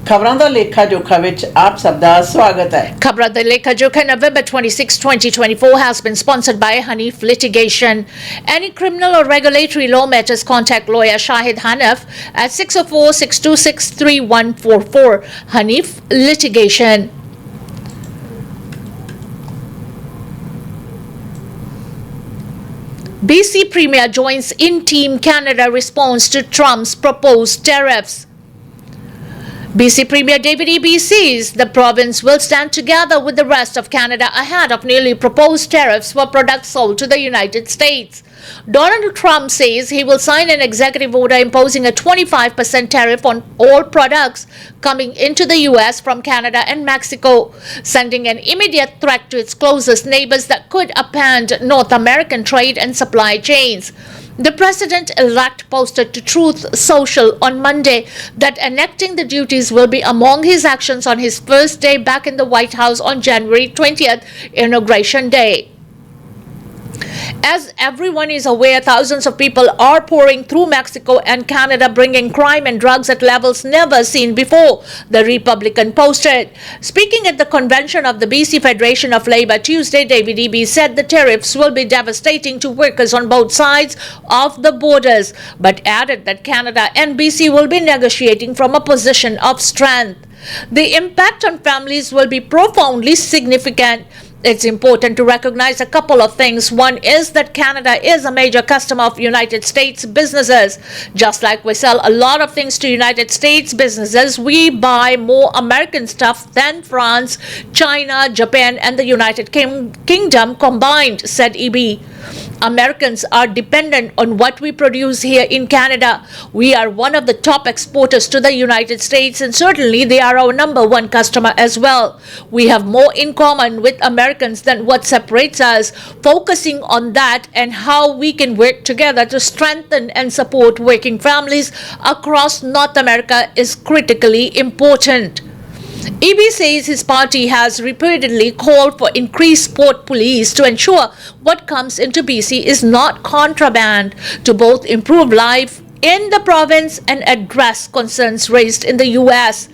खबरां दा लेखा जोखा विच आप सब दा स्वागत है। Khabran Da Lekha Jokha November 26, 2024 has been sponsored by Hanif Litigation. Any criminal or regulatory law matters, contact lawyer Shahid Hanif at 604-626-3144. Hanif Litigation. BC Premier joins in Team Canada response to Trump's proposed tariffs. BC Premier David Eby says the province will stand together with the rest of Canada ahead of newly proposed tariffs for products sold to the United States. Donald Trump says he will sign an executive order imposing a 25% tariff on all products coming into the U.S. from Canada and Mexico, sending an immediate threat to its closest neighbors that could upend North American trade and supply chains. The president-elect posted to Truth Social on Monday that enacting the duties will be among his actions on his first day back in the White House on January 20th, Inauguration Day. As everyone is aware, thousands of people are pouring through Mexico and Canada, bringing crime and drugs at levels never seen before, the Republican posted. Speaking at the convention of the BC Federation of Labor Tuesday, David Eby said the tariffs will be devastating to workers on both sides of the borders, but added that Canada and BC will be negotiating from a position of strength. The impact on families will be profoundly significant. It's important to recognize a couple of things. One is that Canada is a major customer of United States businesses. Just like we sell a lot of things to United States businesses, we buy more American stuff than France, China, Japan, and the United Kingdom combined, said Eby. Americans are dependent on what we produce here in Canada. We are one of the top exporters to the United States, and certainly they are our number one customer as well. We have more in common with Americans than what separates us. Focusing on that and how we can work together to strengthen and support working families across North America is critically important. Eby says his party has repeatedly called for increased port police to ensure what comes into BC is not contraband, to both improve life in the province and address concerns raised in the U.S.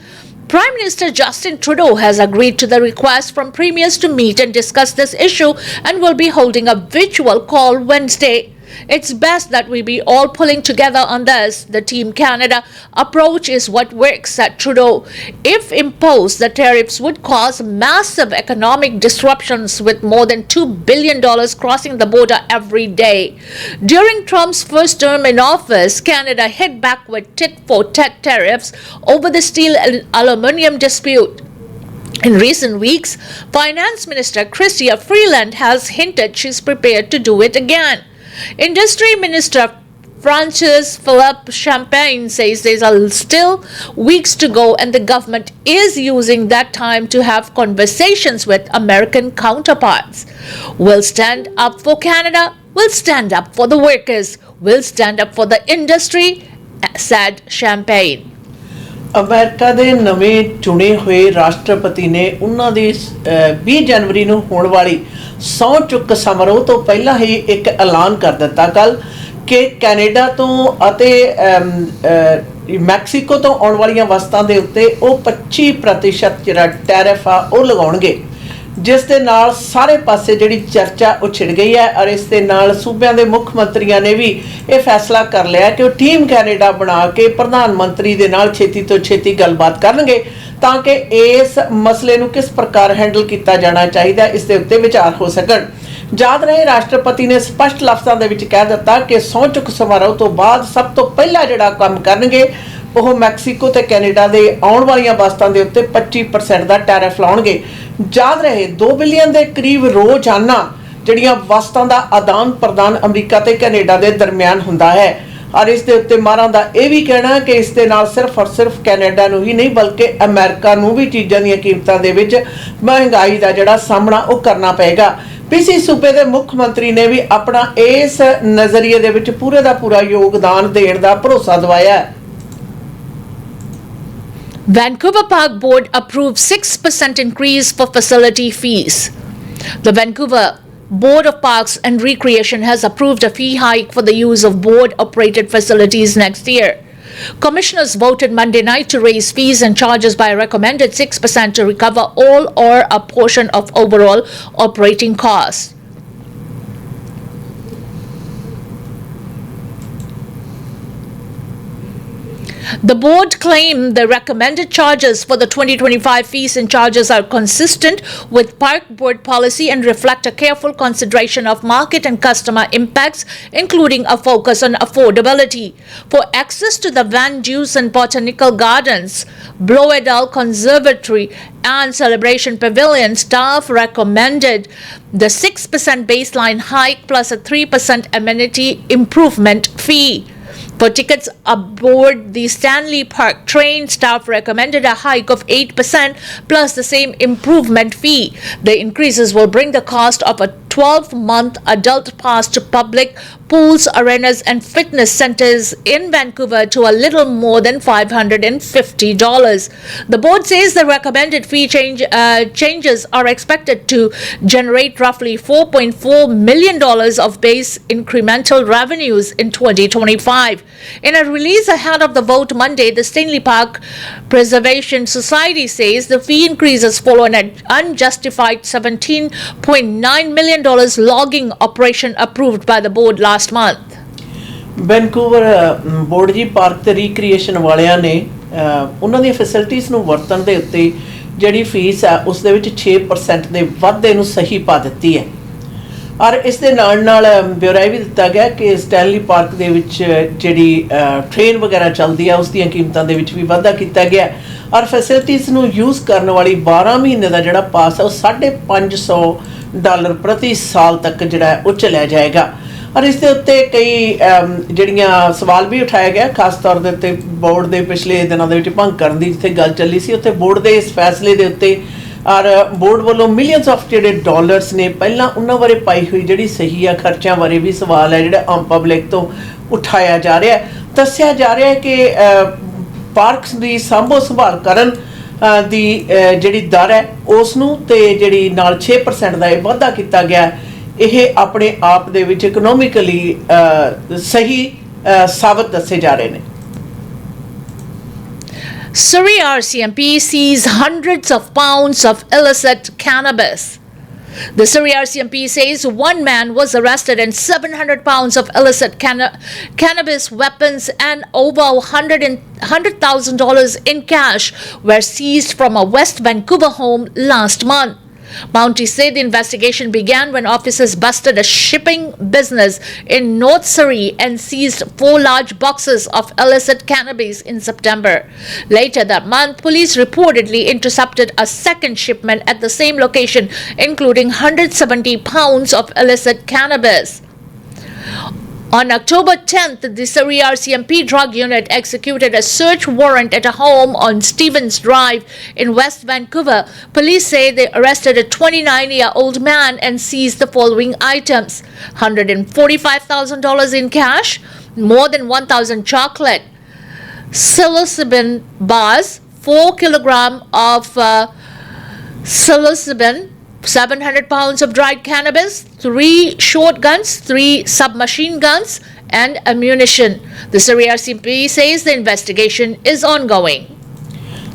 Prime Minister Justin Trudeau has agreed to the request from premiers to meet and discuss this issue and will be holding a virtual call Wednesday. It's best that we be all pulling together on this. The Team Canada approach is what works, said Trudeau. If imposed, the tariffs would cause massive economic disruptions with more than $2 billion crossing the border every day. During Trump's first term in office, Canada hit back with tit-for-tat tariffs over the steel and aluminium dispute. In recent weeks, Finance Minister Chrystia Freeland has hinted she's prepared to do it again. Industry Minister Francis Philippe Champagne says there's still weeks to go and the government is using that time to have conversations with American counterparts. We'll stand up for Canada, we'll stand up for the workers, we'll stand up for the industry, said Champagne. America ਦੇ ਨਵੇਂ ਚੁਣੇ ਹੋਏ ਰਾਸ਼ਟਰਪਤੀ ਨੇ ਉਹਨਾਂ ਦੀ 20 ਜਨਵਰੀ ਨੂੰ ਹੋਣ ਵਾਲੀ ਸਹੁੰ ਚੁੱਕ ਸਮਾਰੋਹ ਤੋਂ ਪਹਿਲਾਂ ਹੀ ਇੱਕ ਐਲਾਨ ਕਰ ਦਿੱਤਾ ਕੱਲ ਕਿ ਕੈਨੇਡਾ ਤੋਂ ਅਤੇ ਮੈਕਸੀਕੋ ਤੋਂ ਆਉਣ ਵਾਲੀਆਂ ਵਸਤਾਂ ਦੇ ਉੱਤੇ ਉਹ 25% ਜਿਹੜਾ ਟੈਰਿਫ ਆ ਉਹ ਲਗਾਉਣਗੇ, ਜਿਸ ਦੇ ਨਾਲ ਸਾਰੇ ਪਾਸੇ ਜਿਹੜੀ ਚਰਚਾ ਉਹ ਛਿੜ ਗਈ ਹੈ। ਔਰ ਇਸ ਦੇ ਨਾਲ ਸੂਬਿਆਂ ਦੇ ਮੁੱਖ ਮੰਤਰੀਆਂ ਨੇ ਵੀ ਇਹ ਫੈਸਲਾ ਕਰ ਲਿਆ ਕਿ ਉਹ ਟੀਮ ਕੈਨੇਡਾ ਬਣਾ ਕੇ ਪ੍ਰਧਾਨ ਮੰਤਰੀ ਦੇ ਨਾਲ ਛੇਤੀ ਤੋਂ ਛੇਤੀ ਗੱਲਬਾਤ ਕਰਨਗੇ ਤਾਂ ਕਿ ਇਸ ਮਸਲੇ ਨੂੰ ਕਿਸ ਪ੍ਰਕਾਰ ਹੈਂਡਲ ਕੀਤਾ ਜਾਣਾ ਚਾਹੀਦਾ, ਇਸ ਦੇ ਉੱਤੇ ਵਿਚਾਰ ਹੋ ਸਕਣ। ਯਾਦ ਰਹੇ, ਰਾਸ਼ਟਰਪਤੀ ਨੇ ਸਪਸ਼ਟ ਲਫ਼ਜ਼ਾਂ ਦੇ ਵਿੱਚ ਕਹਿ ਦਿੱਤਾ ਕਿ ਸਹੁੰ ਚੁੱਕ ਸਮਾਰੋਹ ਤੋਂ ਬਾਅਦ ਸਭ ਤੋਂ ਪਹਿਲਾਂ ਜਿਹੜਾ ਕੰਮ ਕਰਨਗੇ ਉਹ ਮੈਕਸੀਕੋ ਤੇ ਕੈਨੇਡਾ ਦੇ ਆਉਣ ਵਾਲੀਆਂ ਵਸਤਾਂ ਦੇ ਉੱਤੇ 25% ਦਾ ਟੈਰਿਫ ਲਾਉਣਗੇ। ਯਾਦ ਰਹੇ, 2 ਬਿਲੀਅਨ ਦੇ ਕਰੀਬ ਰੋਜ਼ਾਨਾ ਜਿਹੜੀਆਂ ਵਸਤਾਂ ਦਾ ਆਦਾਨ ਪ੍ਰਦਾਨ ਅਮਰੀਕਾ ਤੇ ਕੈਨੇਡਾ ਦੇ ਦਰਮਿਆਨ ਹੁੰਦਾ ਹੈ। ਔਰ ਇਸ ਦੇ ਉੱਤੇ ਮਾਹਰਾਂ ਦਾ ਇਹ ਵੀ ਕਹਿਣਾ ਕਿ ਇਸ ਦੇ ਨਾਲ ਸਿਰਫ ਔਰ ਸਿਰਫ ਕੈਨੇਡਾ ਨੂੰ ਹੀ ਨਹੀਂ ਬਲਕਿ ਅਮਰੀਕਾ ਨੂੰ ਵੀ ਚੀਜ਼ਾਂ ਦੀਆਂ ਕੀਮਤਾਂ ਦੇ ਵਿੱਚ ਮਹਿੰਗਾਈ ਦਾ ਜਿਹੜਾ ਸਾਹਮਣਾ ਉਹ ਕਰਨਾ ਪਏਗਾ। ਪੀਸੀ ਸੂਬੇ ਦੇ ਮੁੱਖ ਮੰਤਰੀ ਨੇ ਵੀ ਆਪਣਾ ਇਸ ਨਜ਼ਰੀਏ ਦੇ ਵਿੱਚ ਪੂਰੇ ਦਾ ਪੂਰਾ ਯੋਗਦਾਨ ਦੇਣ ਦਾ ਭਰੋਸਾ ਦਿਵਾਇਆ ਹੈ। Vancouver Park Board approved 6% increase for facility fees. The Vancouver Board of Parks and Recreation has approved a fee hike for the use of board-operated facilities next year. Commissioners voted Monday night to raise fees and charges by a recommended 6% to recover all or a portion of overall operating costs. The board claimed the recommended charges for the 2025 fees and charges are consistent with Park Board policy and reflect a careful consideration of market and customer impacts, including a focus on affordability. For access to the Van Dusen Botanical Gardens, Bloedel Conservatory, and Celebration Pavilion, staff recommended the 6% baseline hike plus a 3% amenity improvement fee. For tickets aboard the Stanley Park train, staff recommended a hike of 8% plus the same improvement fee. The increases will bring the cost of a 12-month adult pass to public pools, arenas, and fitness centers in Vancouver to a little more than $550. The board says the recommended fee changes are expected to generate roughly $4.4 million of base incremental revenues in 2025. In a release ahead of the vote Monday, the Stanley Park Preservation Society says the fee increases follow an unjustified $17.9 million logging operation approved by the board last month. Vancouver board ਜੀ park ਤੇ recreation ਵਾਲਿਆਂ ਨੇ ਉਹਨਾਂ ਦੀਆਂ facilities ਨੂੰ ਵਰਤਣ ਦੇ ਉੱਤੇ ਜਿਹੜੀ ਫੀਸ ਆ ਉਸ ਦੇ ਵਿੱਚ 6% ਦੇ ਵਾਧੇ ਨੂੰ ਸਹੀ ਪਾ ਦਿੱਤੀ ਹੈ ਔਰ ਇਸ ਦੇ ਨਾਲ ਬਿਊਰਾ ਵੀ ਦਿੱਤਾ ਗਿਆ ਕਿ ਸਟੈਨਲੀ ਪਾਰਕ ਦੇ ਵਿੱਚ ਜਿਹੜੀ ਟ੍ਰੇਨ ਵਗੈਰਾ ਚੱਲਦੀ ਆ ਉਸ ਦੀਆਂ ਕੀਮਤਾਂ ਦੇ ਵਿੱਚ ਵੀ ਵਾਧਾ ਕੀਤਾ ਗਿਆ ਔਰ ਫੈਸਿਲਿਟੀਜ਼ ਨੂੰ ਯੂਜ਼ ਕਰਨ ਵਾਲੀ 12 ਮਹੀਨੇ ਦਾ ਜਿਹੜਾ ਪਾਸ ਆ ਉਹ $550 ਪ੍ਰਤੀ ਸਾਲ ਤੱਕ ਜਿਹੜਾ ਉਹ ਚੱਲਿਆ ਜਾਏਗਾ ਔਰ ਇਸ ਦੇ ਉੱਤੇ ਕਈ ਜਿਹੜੀਆਂ ਸਵਾਲ ਵੀ ਉਠਾਇਆ ਗਿਆ ਖਾਸ ਤੌਰ ਦੇ ਉੱਤੇ ਬੋਰਡ ਦੇ ਪਿਛਲੇ ਦਿਨਾਂ ਦੇ ਵਿੱਚ ਭੰਗ ਕਰਨ ਦੀ ਜਿੱਥੇ ਗੱਲ ਚੱਲੀ ਸੀ ਉੱਥੇ ਬੋਰਡ ਦੇ ਇਸ ਫੈਸਲੇ ਦੇ ਉੱਤੇ ਔਰ ਬੋਰਡ ਵੱਲੋਂ ਮਿਲੀਅਨਸ ਆਫ ਜਿਹੜੇ ਡਾਲਰਸ ਨੇ ਪਹਿਲਾਂ ਉਹਨਾਂ ਬਾਰੇ ਪਾਈ ਹੋਈ ਜਿਹੜੀ ਸਹੀ ਆ ਖਰਚਿਆਂ ਬਾਰੇ ਵੀ ਸਵਾਲ ਹੈ ਜਿਹੜਾ ਆਮ ਪਬਲਿਕ ਤੋਂ ਉਠਾਇਆ ਜਾ ਰਿਹਾ ਦੱਸਿਆ ਜਾ ਰਿਹਾ ਕਿ ਪਾਰਕਸ ਦੀ ਸਾਂਭੋ ਸੰਭਾਲ ਕਰਨ ਦੀ ਜਿਹੜੀ ਦਰ ਹੈ ਉਸ ਨੂੰ ਤੇ ਜਿਹੜੀ ਨਾਲ 6% ਦਾ ਇਹ ਵਾਧਾ ਕੀਤਾ ਗਿਆ ਇਹ ਆਪਣੇ ਆਪ ਦੇ ਵਿੱਚ ਇਕਨੋਮਿਕਲੀ ਸਹੀ ਸਾਬਤ ਦੱਸੇ ਜਾ ਰਹੇ ਨੇ Surrey RCMP sees hundreds of pounds of illicit cannabis. The Surrey RCMP says one man was arrested and 700 pounds of illicit cannabis weapons and over $100,000 in cash were seized from a West Vancouver home last month. Mounties say the investigation began when officers busted a shipping business in North Surrey and seized 4 large boxes of illicit cannabis in September. Later that month, police reportedly intercepted a second shipment at the same location, including 170 pounds of illicit cannabis. On October 10th, the Surrey RCMP drug unit executed a search warrant at a home on Stevens Drive in West Vancouver. Police say they arrested a 29-year-old man and seized the following items: $145,000 in cash, more than 1,000 chocolate, psilocybin bars, 4 kilograms of psilocybin, 700 pounds of dried cannabis, 3 shotguns, 3 submachine guns, and ammunition. The Surrey RCMP says the investigation is ongoing.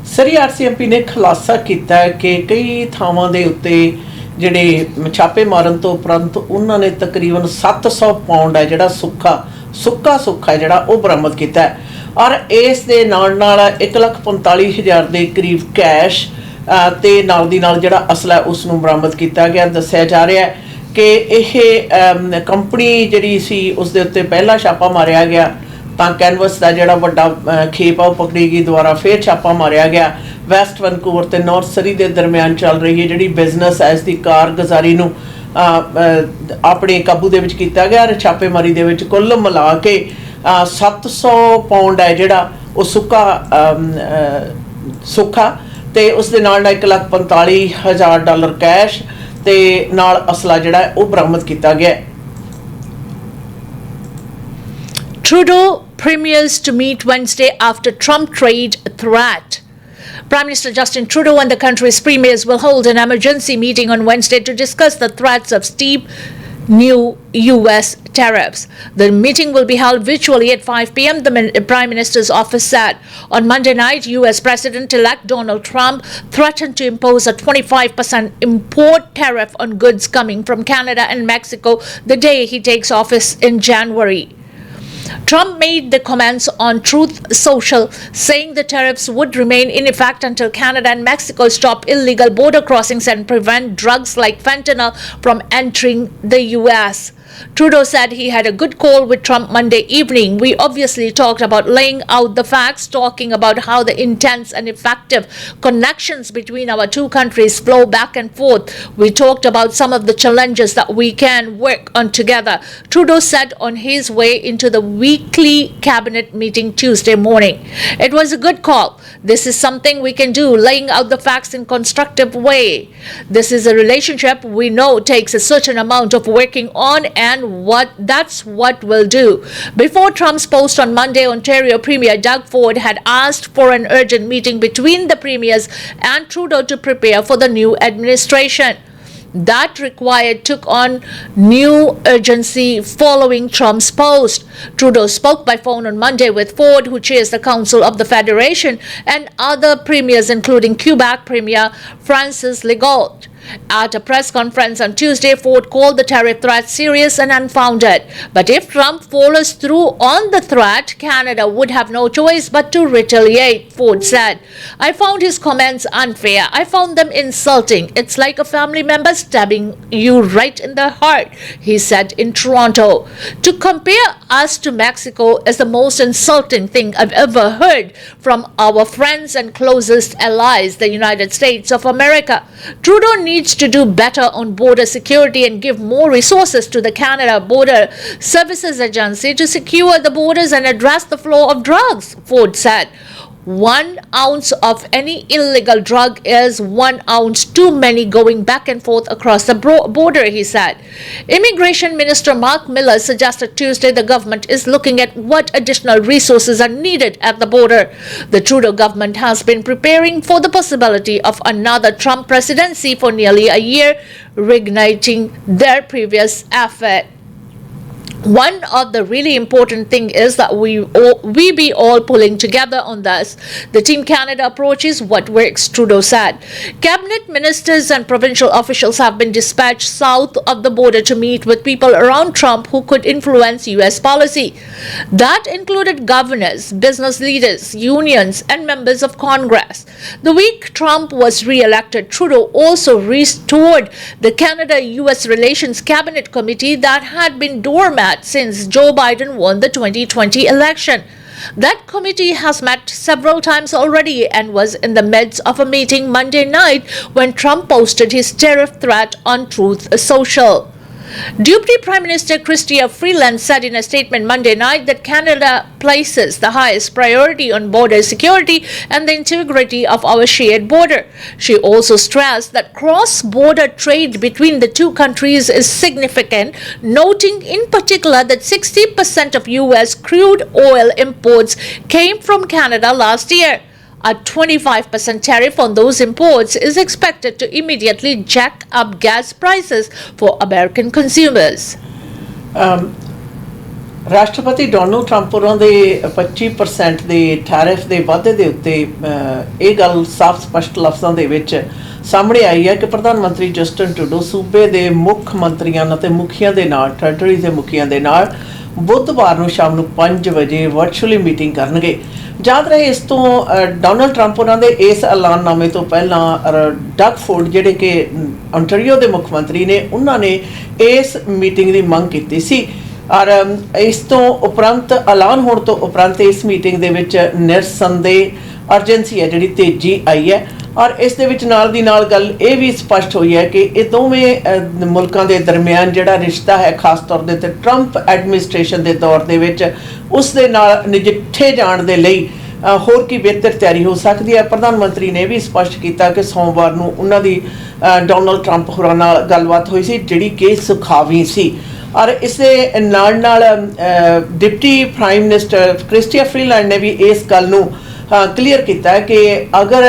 Surrey RCMP ਨੇ ਖੁਲਾਸਾ ਕੀਤਾ ਕਿ ਕਈ ਥਾਵਾਂ ਦੇ ਉੱਤੇ ਜਿਹੜੇ ਛਾਪੇ ਮਾਰਨ ਤੋਂ ਉਪਰੰਤ ਉਹਨਾਂ ਨੇ ਤਕਰੀਬਨ 700 ਪਾਉਂਡ ਹੈ ਜਿਹੜਾ ਸੁੱਕਾ ਜਿਹੜਾ ਉਹ ਬਰਾਮਦ ਕੀਤਾ ਹੈ ਔਰ ਇਸ ਦੇ ਨਾਲ 1,45,000 ਦੇ ਕਰੀਬ ਕੈਸ਼ ਤੇ ਨਾਲ ਦੀ ਨਾਲ ਜਿਹੜਾ ਅਸਲਾ ਉਸ ਨੂੰ ਬਰਾਮਦ ਕੀਤਾ ਗਿਆ ਦੱਸਿਆ ਜਾ ਰਿਹਾ ਹੈ ਕਿ ਇਹ ਕੰਪਨੀ ਜਿਹੜੀ ਸੀ ਉਸ ਦੇ ਉੱਤੇ ਪਹਿਲਾ ਛਾਪਾ ਮਾਰਿਆ ਗਿਆ ਤਾਂ ਕੈਨਵਸ ਦਾ ਜਿਹੜਾ ਵੱਡਾ ਖੇਪ ਆ ਉਹ ਪਕੜੀ ਗਈ ਦੁਬਾਰਾ ਫੇਰ ਛਾਪਾ ਮਾਰਿਆ ਗਿਆ ਵੈਸਟ ਵੈਨਕੂਵਰ ਤੇ ਨਾਰਥ ਸਰੀ ਦੇ ਦਰਮਿਆਨ ਚੱਲ ਰਹੀ ਹੈ ਜਿਹੜੀ ਬਿਜ਼ਨਸ ਹੈ ਇਸ ਦੀ ਕਾਰਗੁਜ਼ਾਰੀ ਨੂੰ ਆਪਣੇ ਕਾਬੂ ਦੇ ਵਿੱਚ ਕੀਤਾ ਗਿਆ ਔਰ ਛਾਪੇਮਾਰੀ ਦੇ ਵਿੱਚ ਕੁੱਲ ਮਿਲਾ ਕੇ 700 ਪਾਉਂਡ ਹੈ ਜਿਹੜਾ ਉਹ ਸੁੱਕਾ ਤੇ ਉਸ ਦੇ ਨਾਲ $1,45,000 ਕੈਸ਼ ਤੇ ਨਾਲ ਅਸਲਾ ਜਿਹੜਾ ਉਹ ਬਰਾਮਦ ਕੀਤਾ ਗਿਆ Trudeau premiers to meet Wednesday after Trump trade threat. Prime Minister Justin Trudeau and the country's premiers will hold an emergency meeting on Wednesday to discuss the threats of steep new US tariffs. The meeting will be held virtually at 5 p.m., the Prime Minister's office said. On Monday night, US President-elect Donald Trump threatened to impose a 25% import tariff on goods coming from Canada and Mexico the day he takes office in January. Trump made the comments on Truth Social, saying the tariffs would remain in effect until Canada and Mexico stop illegal border crossings and prevent drugs like fentanyl from entering the U.S. Trudeau said he had a good call with Trump Monday evening. We obviously talked about laying out the facts, talking about how the intense and effective connections between our two countries flow back and forth. We talked about some of the challenges that we can work on together, Trudeau said on his way into the weekly cabinet meeting Tuesday morning. It was a good call. This is something we can do, laying out the facts in a constructive way. This is a relationship we know takes a certain amount of working on, and that's what we'll do. Before Trump's post on Monday, Ontario Premier Doug Ford had asked for an urgent meeting between the premiers and Trudeau to prepare for the new administration. That required took on new urgency following Trump's post. Trudeau spoke by phone on Monday with Ford, who chairs the Council of the Federation, and other premiers, including Quebec Premier Francis Legault. At a press conference on Tuesday, Ford called the tariff threat serious and unfounded. But if Trump follows through on the threat, Canada would have no choice but to retaliate, Ford said. I found his comments unfair. I found them insulting. It's like a family member stabbing you right in the heart, he said in Toronto. To compare us to Mexico is the most insulting thing I've ever heard from our friends and closest allies, the United States of America. Trudeau needs to do better on border security and give more resources to the Canada Border Services Agency to secure the borders and address the flow of drugs, Ford said. 1 ounce of any illegal drug is 1 ounce too many going back and forth across the border, he said. Immigration Minister Mark Miller suggested Tuesday the government is looking at what additional resources are needed at the border. The Trudeau government has been preparing for the possibility of another Trump presidency for nearly a year, reigniting their previous effort. One of the really important thing is that we be all pulling together on this. The Team Canada approach is what works, Trudeau said. Cabinet ministers and provincial officials have been dispatched south of the border to meet with people around Trump who could influence U.S. policy. That included governors, business leaders, unions, and members of Congress. The week Trump was re-elected, Trudeau also restored the Canada-U.S. Relations Cabinet Committee that had been dormant since Joe Biden won the 2020 election. That committee has met several times already and was in the midst of a meeting Monday night when Trump posted his tariff threat on Truth Social. Deputy Prime Minister Chrystia Freeland said in a statement Monday night that Canada places the highest priority on border security and the integrity of our shared border. She also stressed that cross-border trade between the two countries is significant, noting in particular that 60% of U.S. crude oil imports came from Canada last year. A 25% tariff on those imports is expected to immediately jack up gas prices for American consumers. ਰਾਸ਼ਟਰਪਤੀ Donald Trump ਹੋਰਾਂ ਦੇ 25% ਦੇ tariff ਦੇ ਵਾਧੇ ਦੇ ਉੱਤੇ ਇਹ ਗੱਲ ਸਾਫ਼ ਸਪਸ਼ਟ ਲਫ਼ਜ਼ਾਂ ਦੇ ਵਿੱਚ ਸਾਹਮਣੇ ਆਈ ਹੈ ਕਿ ਪ੍ਰਧਾਨ ਮੰਤਰੀ ਜਸਟਿਨ ਟਰੂਡੋ ਸੂਬੇ ਦੇ ਮੁੱਖ ਮੰਤਰੀਆਂ ਅਤੇ ਮੁਖੀਆਂ ਦੇ ਨਾਲ ਟੈਰੀਟਰੀ ਦੇ ਮੁਖੀਆਂ ਦੇ ਨਾਲ ਬੁੱਧਵਾਰ ਨੂੰ ਸ਼ਾਮ ਨੂੰ 5 ਵਜੇ ਵਰਚੁਅਲੀ ਮੀਟਿੰਗ ਕਰਨਗੇ। ਯਾਦ ਰਹੇ ਇਸ ਤੋਂ ਡੋਨਲਡ ਟਰੰਪ ਉਹਨਾਂ ਦੇ ਇਸ ਐਲਾਨਨਾਮੇ ਤੋਂ ਪਹਿਲਾਂ ਡਗ ਫੋਰਡ ਜਿਹੜੇ ਕਿ ontario ਦੇ ਮੁੱਖ ਮੰਤਰੀ ਨੇ ਉਹਨਾਂ ਨੇ ਇਸ ਮੀਟਿੰਗ ਦੀ ਮੰਗ ਕੀਤੀ ਸੀ ਔਰ ਇਸ ਤੋਂ ਉਪਰੰਤ ਐਲਾਨ ਹੋਣ ਤੋਂ ਉਪਰੰਤ ਇਸ ਮੀਟਿੰਗ ਦੇ ਵਿੱਚ ਨਿਰਸੰਦੇਹ ਅਰਜੈਂਸੀ ਹੈ ਜਿਹੜੀ ਤੇਜ਼ੀ ਆਈ ਹੈ ਔਰ ਇਸ ਦੇ ਵਿੱਚ ਨਾਲ ਦੀ ਨਾਲ ਗੱਲ ਇਹ ਵੀ ਸਪਸ਼ਟ ਹੋਈ ਹੈ ਕਿ ਇਹ ਦੋਵੇਂ ਮੁਲਕਾਂ ਦੇ ਦਰਮਿਆਨ ਜਿਹੜਾ ਰਿਸ਼ਤਾ ਹੈ ਖਾਸ ਤੌਰ ਦੇ ਉੱਤੇ ਟਰੰਪ ਐਡਮਿਨਿਸਟ੍ਰੇਸ਼ਨ ਦੇ ਦੌਰ ਦੇ ਵਿੱਚ ਉਸ ਦੇ ਨਾਲ ਨਜਿੱਠੇ ਜਾਣ ਦੇ ਲਈ ਹੋਰ ਕੀ ਬਿਹਤਰ ਤਿਆਰੀ ਹੋ ਸਕਦੀ ਹੈ। ਪ੍ਰਧਾਨ ਮੰਤਰੀ ਨੇ ਵੀ ਸਪਸ਼ਟ ਕੀਤਾ ਕਿ ਸੋਮਵਾਰ ਨੂੰ ਉਹਨਾਂ ਦੀ ਡੋਨਲਡ ਟਰੰਪ ਹੋਰਾਂ ਨਾਲ ਗੱਲਬਾਤ ਹੋਈ ਸੀ ਜਿਹੜੀ ਕਿ ਸੁਖਾਵੀ ਸੀ ਔਰ ਇਸ ਦੇ ਨਾਲ ਨਾਲ deputy prime minister Christy Freeland ਨੇ ਵੀ ਇਸ ਗੱਲ ਨੂੰ ਕਲੀਅਰ ਕੀਤਾ ਹੈ ਕਿ ਅਗਰ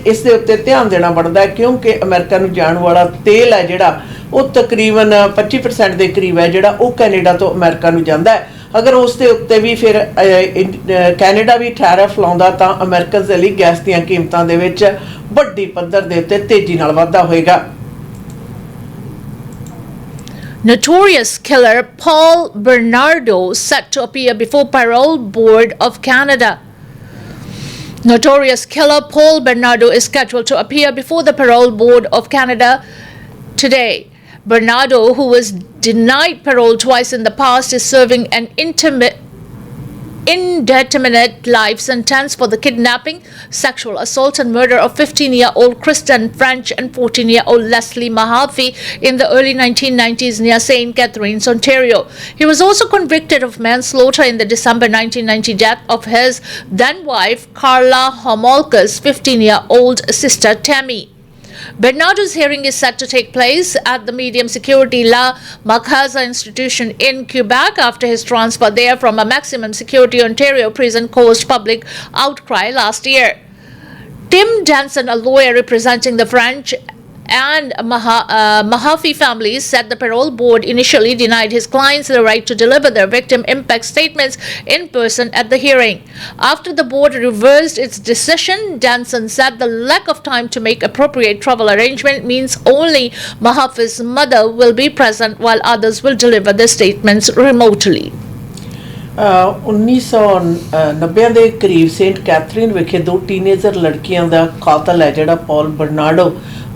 ਇਸ ਦੇ ਉੱਤੇ ਧਿਆਨ ਦੇਣਾ ਬਣਦਾ ਹੈ ਕਿਉਂਕਿ ਅਮਰੀਕਾ ਨੂੰ ਜਾਣ ਵਾਲਾ ਤੇਲ ਹੈ ਜਿਹੜਾ ਉਹ ਤਕਰੀਬਨ 25% ਦੇ ਕਰੀਬ ਹੈ ਜਿਹੜਾ ਉਹ ਕੈਨੇਡਾ ਤੋਂ ਅਮਰੀਕਾ ਨੂੰ ਜਾਂਦਾ ਹੈ। ਅਗਰ ਉਸ ਦੇ ਉੱਤੇ ਵੀ ਫਿਰ ਕੈਨੇਡਾ ਵੀ ਟੈਰਿਫ ਲਾਉਂਦਾ ਤਾਂ ਅਮਰੀਕਨ ਦੇ ਲਈ ਗੈਸ ਦੀਆਂ ਕੀਮਤਾਂ ਦੇ ਵਿੱਚ ਵੱਡੀ ਪੱਧਰ ਦੇ ਉੱਤੇ ਤੇਜ਼ੀ ਨਾਲ ਵਾਧਾ ਹੋਏਗਾ। Notorious killer Paul Bernardo set to appear before Parole Board of Canada. Notorious killer Paul Bernardo is scheduled to appear before the Parole Board of Canada today. Bernardo, who was denied parole twice in the past, is serving an indeterminate life sentence for the kidnapping, sexual assault and murder of 15-year-old Kristen French and 14-year-old Leslie Mahaffey in the early 1990s near St. Catharines, Ontario. He was also convicted of manslaughter in the December 1990 death of his then-wife Carla Homolka's 15-year-old sister Tammy. Bernardo's hearing is set to take place at the medium security La Macaza institution in Quebec after his transfer there from a maximum security Ontario prison caused public outcry last year. Tim Danson, a lawyer representing the French and Mahaffey families, said the parole board initially denied his clients the right to deliver their victim impact statements in person at the hearing. After the board reversed its decision, Danson said the lack of time to make appropriate travel arrangement means only Mahaffey's mother will be present while others will deliver their statements remotely. 1990 ਦੇ ਕਰੀਬ Saint Catherine ਵਿਖੇ ਦੋ teenager ਲੜਕੀਆਂ ਦਾ ਕਾਤਲ ਹੈ ਜਿਹੜਾ ਪੌਲ Bernardo,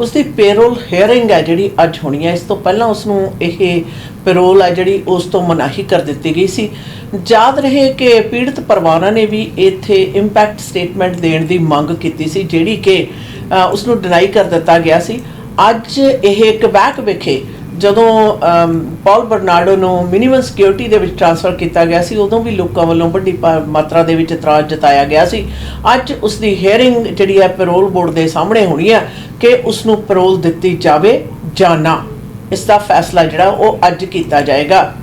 ਉਸ ਦੀ payroll hearing ਹੈ ਜਿਹੜੀ ਅੱਜ ਹੋਣੀ ਹੈ। ਇਸ ਤੋਂ ਪਹਿਲਾਂ ਉਸ ਨੂੰ ਇਹ ਪੇਰੋਲ ਹੈ ਜਿਹੜੀ ਉਸ ਤੋਂ ਮਨਾਹੀ ਕਰ ਦਿੱਤੀ ਗਈ ਸੀ। ਯਾਦ ਰਹੇ ਕਿ ਪੀੜਤ ਪਰਿਵਾਰਾਂ ਨੇ ਵੀ ਇੱਥੇ ਇੰਪੈਕਟ ਸਟੇਟਮੈਂਟ ਦੇਣ ਦੀ ਮੰਗ ਕੀਤੀ ਸੀ ਜਿਹੜੀ ਕਿ ਉਸ ਨੂੰ ਡਿਨਾਈ ਕਰ ਦਿੱਤਾ ਗਿਆ ਸੀ। ਅੱਜ ਇਹ ਕਬੈਕ ਵਿਖੇ ਜਦੋਂ ਪੌਲ ਬਰਨਾਰਡੋ ਨੂੰ ਮਿਨੀਮਮ ਸਿਕਿਉਰਿਟੀ ਦੇ ਵਿੱਚ ਟ੍ਰਾਂਸਫਰ ਕੀਤਾ ਗਿਆ ਸੀ ਉਦੋਂ ਵੀ ਲੋਕਾਂ ਵੱਲੋਂ ਵੱਡੀ ਮਾਤਰਾ ਦੇ ਵਿੱਚ ਇਤਰਾਜ਼ ਜਤਾਇਆ ਗਿਆ ਸੀ। ਅੱਜ ਉਸ ਦੀ ਹੀਅਰਿੰਗ ਜਿਹੜੀ ਹੈ ਪੈਰੋਲ ਬੋਰਡ ਦੇ ਸਾਹਮਣੇ ਹੋਣੀ ਹੈ ਕਿ ਉਸ ਨੂੰ ਪੈਰੋਲ ਦਿੱਤੀ ਜਾਵੇ ਜਾਂ ਨਾ। ਇਸ ਦਾ ਫੈਸਲਾ ਜਿਹੜਾ ਉਹ ਅੱਜ ਕੀਤਾ ਜਾਏਗਾ।